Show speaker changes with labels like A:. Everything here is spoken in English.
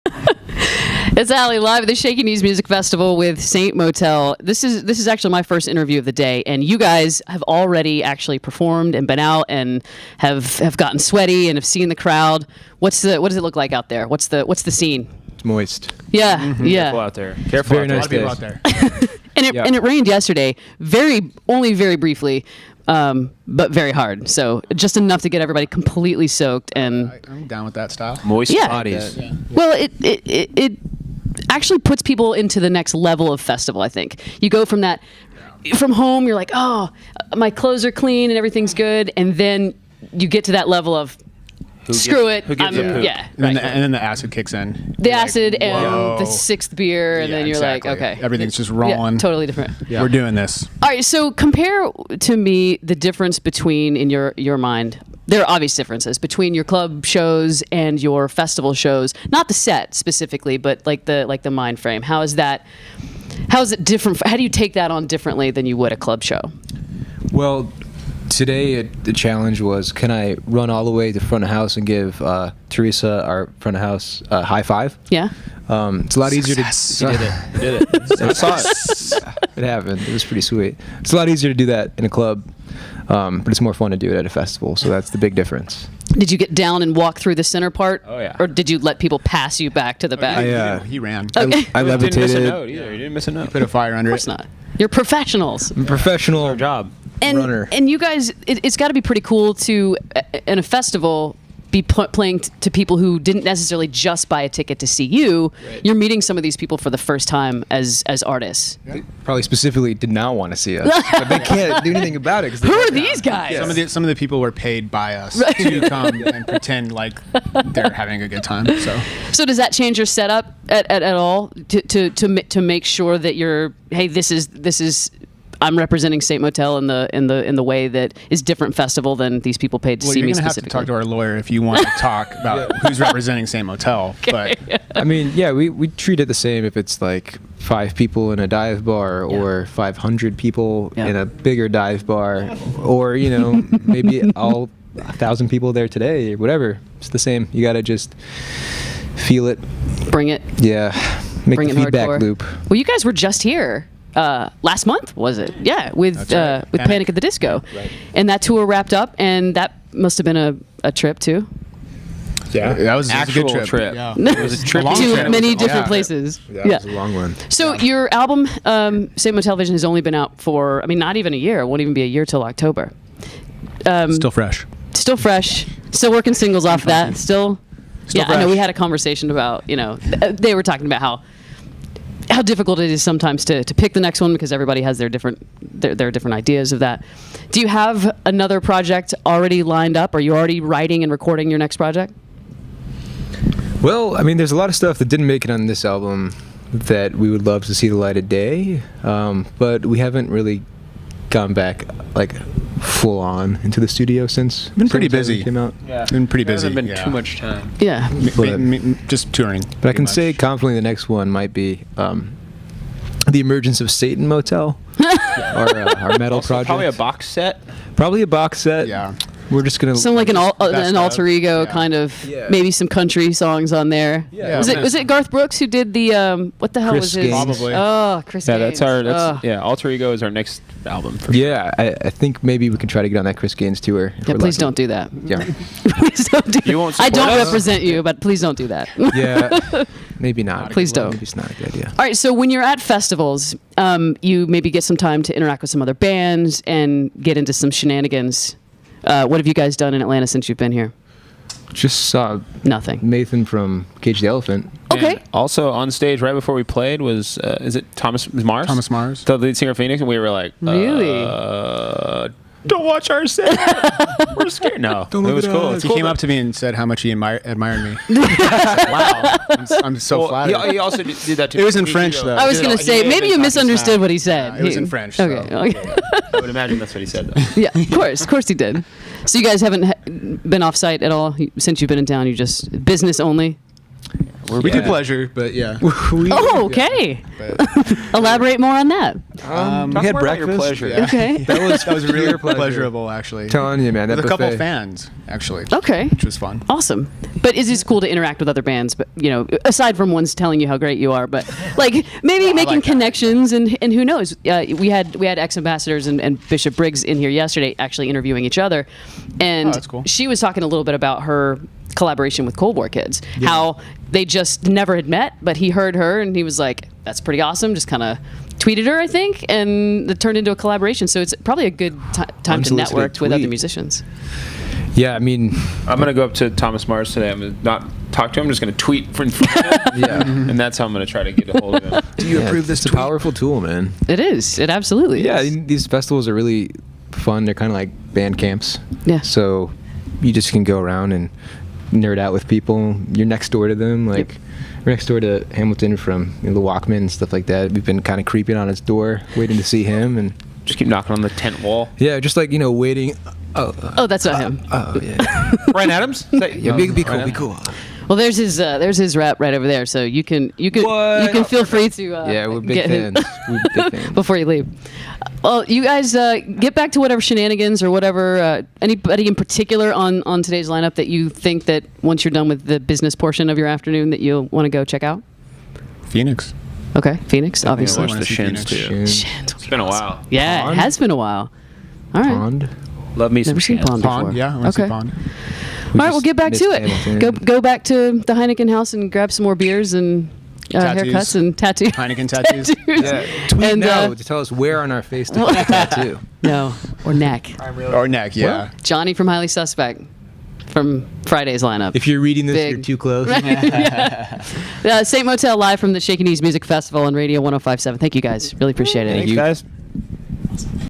A: It's Allie live at the Shaky Music Festival with Saint Motel. This is actually my first interview of the day, and you guys have already actually performed and been out and have gotten sweaty and have seen the crowd. What does it look like out there? What's the scene?
B: It's moist.
A: Yeah, yeah.
C: Careful out there. Careful.
B: Very nice
C: there.
B: days.
C: A lot of people out there.
A: And it rained yesterday, only very briefly, but very hard. So just enough to get everybody completely soaked. And
D: I'm down with that style.
C: Moist
A: Yeah.
C: bodies.
D: Yeah.
A: well, it actually puts people into the next level of festival. I think you go from that, from home, you're like, oh, my clothes are clean and everything's good, and then you get to that level of screw it.
C: Who gives a poop?
A: Yeah.
D: And then the acid kicks in.
A: The
D: You're like,
A: acid and
D: whoa.
A: the sixth beer, and
D: Yeah,
A: then you're
D: exactly.
A: like, okay,
D: Everything's just rolling.
A: Yeah, totally different.
D: We're doing this.
A: All right, so compare to me the difference between, in your mind, there are obvious differences between your club shows and your festival shows. Not the set specifically, but like the mind frame. How is it different? How do you take that on differently than you would a club show?
B: Well, today the challenge was, can I run all the way to front of house and give Teresa, our front of house, a high five?
A: Yeah.
B: It's a lot easier to.
C: You did it. I saw it.
B: It happened. It was pretty sweet. It's a lot easier to do that in a club, but it's more fun to do it at a festival. So that's the big difference.
A: Did you get down and walk through the center part?
C: Oh, yeah.
A: Or did you let people pass you back to the back?
D: He ran.
A: Okay.
B: I
C: You didn't miss a
B: levitated.
C: note either. You didn't miss a note.
D: Put a fire under
A: Of course
D: it.
A: not. You're professionals.
B: I'm a professional
C: Our job.
A: And
B: runner.
A: and you guys, it's got to be pretty cool to, in a festival, be playing to people who didn't necessarily just buy a ticket to see you.
B: Right.
A: You're meeting some of these people for the first time as artists.
B: They probably specifically did not want to see us, but they can't do anything about it.
A: Who are these guys?
D: Some of the people were paid by us to come and pretend like they're having a good time.
A: So does that change your setup at all to make sure that you're, hey, this is I'm representing Saint Motel in the way that is different festival than these people paid to see
D: You're
A: me
D: gonna have to
A: specifically.
D: talk to our lawyer if you want to talk about who's representing Saint Motel. But
B: I mean, yeah, we treat it the same if it's like 5 people in a dive bar or 500 people in a bigger dive bar, or maybe all 1,000 people there today or whatever. It's the same. You gotta just feel it.
A: Bring it.
B: Yeah, make
A: Bring
B: the
A: it
B: feedback
A: hardcore.
B: loop.
A: Well, you guys were just here last month, was it? Yeah, with
D: That's right.
A: Panic at the Disco, and that tour wrapped up, and that must have been a trip too.
D: yeah, that was a
C: Actual
D: good trip.
C: trip.
D: Yeah.
C: It was a trip.
D: long
A: to
D: trip.
A: many
D: Yeah.
A: different places.
B: That was a long one.
A: So your album, Saint Motel Vision, has only been out for, not even a year. It won't even be a year till October.
D: Still fresh.
A: Still fresh. Still working singles off that. Still yeah, I know
D: fresh.
A: we had a conversation about, they were talking about how difficult it is sometimes to pick the next one because everybody has their different ideas of that. Do you have another project already lined up? Are you already writing and recording your next project?
B: Well, I mean, there's a lot of stuff that didn't make it on this album that we would love to see the light of day, but we haven't really gone back like full on into the studio since.
D: Been pretty
B: since
D: busy.
B: Came out.
C: Yeah.
D: Been pretty
C: There
D: busy.
C: hasn't been
D: yeah.
C: too much time.
A: Yeah.
D: Just touring.
B: But I can say confidently the next one might be The Emergence of Satan Motel, our metal
C: Also,
B: project.
C: probably a box set.
B: Probably a box set.
D: Yeah.
B: We're just gonna.
A: So like an
D: best
A: alter
D: of.
A: ego
D: Yeah.
A: kind of,
B: Yeah.
A: maybe some country songs on there.
B: Yeah.
A: Was it Garth Brooks who did the what the hell
B: Chris
A: was his?
B: Gaines.
D: Probably.
A: Oh, Chris
C: Yeah,
A: Gaines.
C: that's
A: Oh.
C: Alter Ego is our next album. For
B: Yeah, I think maybe we can try to get on that Chris Gaines tour. if
A: Yeah,
B: we're
A: please
B: lucky.
A: don't do that.
B: Yeah.
A: Please don't do
C: You
A: that.
C: won't
A: I
C: support
A: don't
C: us?
A: represent you, but please don't do that.
B: Yeah. Maybe not.
A: Please don't.
B: Maybe it's not a good idea.
A: All right, so when you're at festivals, you maybe get some time to interact with some other bands and get into some shenanigans. What have you guys done in Atlanta since you've been here?
B: Just saw
A: Nothing.
B: Nathan from Cage the Elephant.
A: Okay.
C: And also on stage right before we played was is it Thomas Mars?
D: Thomas Mars.
C: The lead singer of Phoenix, and we were like,
A: Really?
C: don't watch our set. We're scared. No,
B: Don't
C: it
B: look
C: was
B: at
C: cool.
B: us.
C: It's
D: He
C: cool
D: came
C: that-
D: up to me and said how much he admired me.
C: Wow.
D: I'm so
C: Well,
D: flattered.
C: he also did that to
D: It was in
C: me.
D: French, though.
A: I was
C: He
A: going
C: did-
A: to
C: he
A: say,
C: may have
A: maybe
C: been
A: you
C: talking
A: misunderstood
C: smack.
A: what he said.
D: it was in French. So.
A: Okay.
C: I would imagine that's what he said, though.
A: Yeah, of course he did. So you guys haven't been off site at all since you've been in town? You just business only?
D: We do pleasure, but yeah.
A: Oh, okay.
D: But
A: Elaborate more on that.
D: We
C: Talk
D: had
C: more about your
D: breakfast.
C: pleasure.
D: Yeah.
A: Okay.
D: That was really
B: Pure pleasure.
D: pleasurable, actually.
B: Telling you, man, that
D: With a couple
B: buffet.
D: fans, actually.
A: Okay.
D: Which was fun.
A: Awesome. But it's just cool to interact with other bands, but aside from ones telling you how great you are, but like maybe making
D: like that.
A: connections and who knows? We had ex-ambassadors and Bishop Briggs in here yesterday actually interviewing each other. And
D: that's cool.
A: she was talking a little bit about her collaboration with Cold War Kids, how they just never had met, but he heard her and he was like, that's pretty awesome, just kind of tweeted her, I think, and it turned into a collaboration. So it's probably a good time to
B: Unsolicited
A: network with other
B: tweet.
A: musicians.
B: Yeah, I mean,
C: I'm gonna go up to Thomas Mars today. I'm gonna not talk to him. I'm just gonna tweet in front of him,
B: yeah.
C: and that's how I'm gonna try to get a hold of him.
D: Do you
B: Yeah,
D: approve this
B: It's a
D: tweet?
B: powerful tool, man.
A: It is. It absolutely
B: Yeah,
A: is.
B: these festivals are really fun. They're kind of like band camps.
A: Yeah.
B: So you just can go around and nerd out with people. You're next door to them. Like we're next door to Hamilton from the Walkman and stuff like that. We've been kind of creeping on his door, waiting to see him, and
C: Just keep knocking on the tent wall.
B: yeah, just like waiting.
A: Oh, that's not him.
B: Oh yeah.
C: Ryan Adams?
B: Yeah, be cool, be cool.
A: Well, there's his rap right over there, so you can
C: What?
A: feel free to
B: Yeah, we're big
A: get him
B: fans. We're big fans.
A: before you leave. Well, you guys get back to whatever shenanigans or whatever. Anybody in particular on today's lineup that you think that once you're done with the business portion of your afternoon that you'll want to go check out?
D: Phoenix.
A: Okay, Phoenix, obviously.
C: watch
D: wanna
C: the
D: see
C: Shins
D: Phoenix.
C: too.
A: Shit.
C: It's been a while.
A: Yeah,
B: Pond?
A: it has been a while. All right.
B: Pond.
C: Love me some
A: Never seen
C: Shins.
A: Pond
D: Pond,
A: before.
D: yeah. I want to
A: Okay.
D: see Pond.
A: All right, we'll
B: just
A: get back to
B: missed
A: it.
B: Hamilton.
A: Go back to the Heineken house and grab some more beers and
D: Tattoos.
A: haircuts and tattoos.
D: Heineken tattoos.
B: Yeah. Tweet
A: And,
B: now to tell us where on our face to put the tattoo.
A: No, or neck.
D: Or neck, yeah.
A: Johnny from Highly Suspect from Friday's lineup.
B: If you're reading this,
A: Big.
B: you're too close.
A: St. Motel live from the Shaky Music Festival on Radio 105.7. Thank you guys. Really appreciate it.
B: Thank
C: Thanks,
B: you.
C: guys.